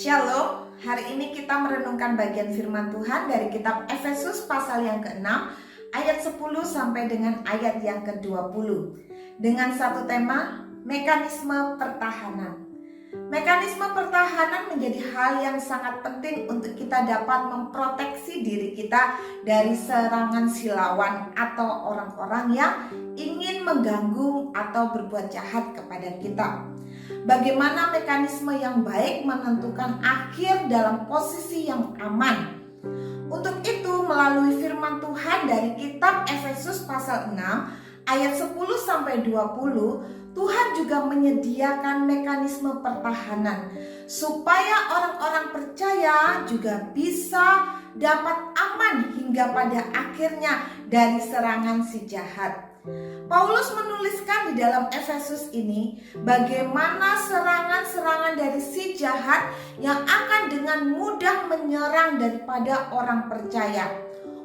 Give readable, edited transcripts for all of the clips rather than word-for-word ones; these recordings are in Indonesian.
Shalom, hari ini kita merenungkan bagian firman Tuhan dari kitab Efesus pasal yang ke-6 ayat 10 sampai dengan ayat yang ke-20 dengan satu tema, mekanisme pertahanan. Mekanisme pertahanan menjadi hal yang sangat penting untuk kita dapat memproteksi diri kita dari serangan silawan atau orang-orang yang ingin mengganggu atau berbuat jahat kepada kita. Bagaimana mekanisme yang baik menentukan akhir dalam posisi yang aman. Untuk itu melalui firman Tuhan dari kitab Efesus pasal 6 ayat 10 sampai 20, Tuhan juga menyediakan mekanisme pertahanan supaya orang-orang percaya juga bisa dapat aman hingga pada akhirnya dari serangan si jahat. Paulus menuliskan di dalam Efesus ini bagaimana serangan-serangan dari si jahat yang akan dengan mudah menyerang daripada orang percaya.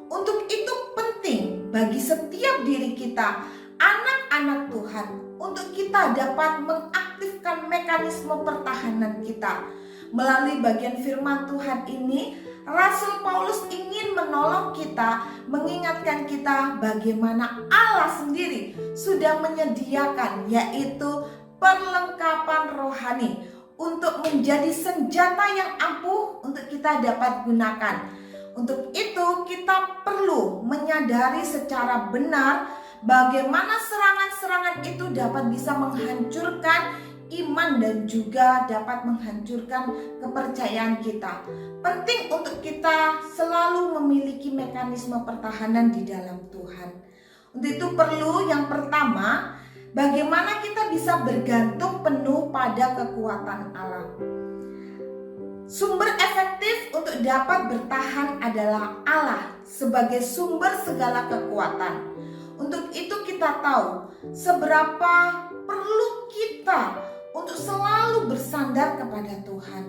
Untuk itu penting bagi setiap diri kita, anak-anak Tuhan, untuk kita dapat mengaktifkan mekanisme pertahanan kita. Melalui bagian firman Tuhan ini, Rasul Paulus ingin menolong kita, mengingatkan kita bagaimana Allah sendiri sudah menyediakan, yaitu perlengkapan rohani untuk menjadi senjata yang ampuh untuk kita dapat gunakan. Untuk itu kita perlu menyadari secara benar bagaimana serangan-serangan itu dapat bisa menghancurkan iman dan juga dapat menghancurkan kepercayaan kita. Penting untuk kita selalu memiliki mekanisme pertahanan di dalam Tuhan. Untuk itu perlu yang pertama, bagaimana kita bisa bergantung penuh pada kekuatan Allah. Sumber efektif untuk dapat bertahan adalah Allah sebagai sumber segala kekuatan. Untuk itu kita tahu seberapa perlu kita untuk selalu bersandar kepada Tuhan.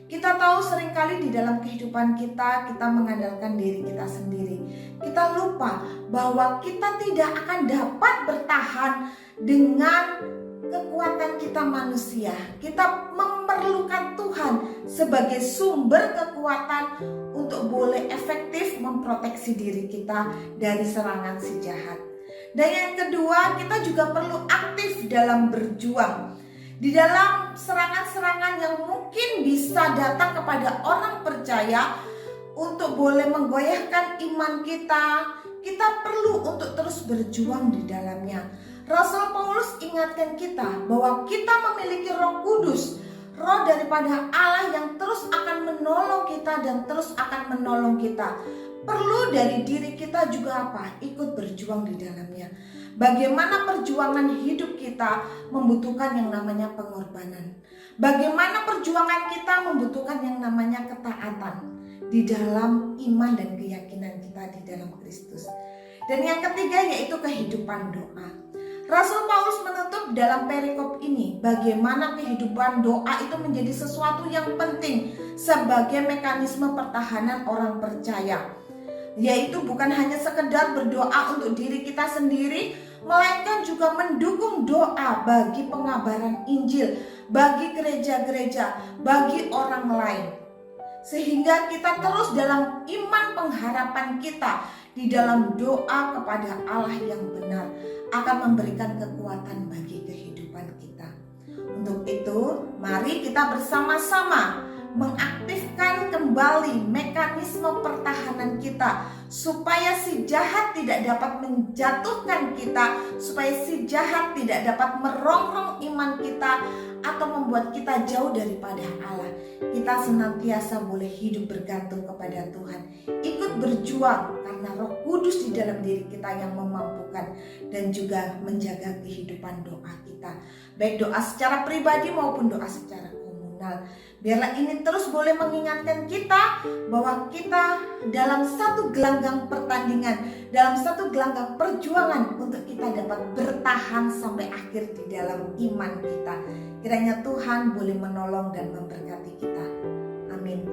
Kita tahu seringkali di dalam kehidupan kita mengandalkan diri kita sendiri. Kita lupa bahwa kita tidak akan dapat bertahan dengan kekuatan kita manusia. Kita memerlukan Tuhan sebagai sumber kekuatan untuk boleh efektif memproteksi diri kita dari serangan si jahat. Dan yang kedua, kita juga perlu aktif dalam berjuang. Di dalam serangan-serangan yang mungkin bisa datang kepada orang percaya untuk boleh menggoyahkan iman kita, kita perlu untuk terus berjuang di dalamnya. Rasul Paulus ingatkan kita bahwa kita memiliki Roh Kudus, Roh daripada Allah yang terus akan menolong kita dan terus akan menolong kita. Perlu dari diri kita juga apa? Ikut berjuang di dalamnya. Bagaimana perjuangan hidup kita membutuhkan yang namanya pengorbanan. Bagaimana perjuangan kita membutuhkan yang namanya ketaatan di dalam iman dan keyakinan kita di dalam Kristus. Dan yang ketiga yaitu kehidupan doa. Rasul Paulus menutup dalam perikop ini bagaimana kehidupan doa itu menjadi sesuatu yang penting sebagai mekanisme pertahanan orang percaya. Yaitu bukan hanya sekedar berdoa untuk diri kita sendiri, melainkan juga mendukung doa bagi pengabaran Injil, bagi gereja-gereja, bagi orang lain. Sehingga kita terus dalam iman pengharapan kita di dalam doa kepada Allah yang benar akan memberikan kekuatan bagi kehidupan kita. Untuk itu, mari kita bersama-sama mengaktifkan kembali mekanisme pertahanan kita supaya si jahat tidak dapat menjatuhkan kita, supaya si jahat tidak dapat merongrong iman kita atau membuat kita jauh daripada Allah. Kita senantiasa boleh hidup bergantung kepada Tuhan, ikut berjuang karena Roh Kudus di dalam diri kita yang memampukan dan juga menjaga kehidupan doa kita, baik doa secara pribadi maupun doa secara komunal. Biarlah ini terus boleh mengingatkan kita bahwa kita dalam satu gelanggang pertandingan, dalam satu gelanggang perjuangan untuk kita dapat bertahan sampai akhir di dalam iman kita. Kiranya Tuhan boleh menolong dan memberkati kita. Amin.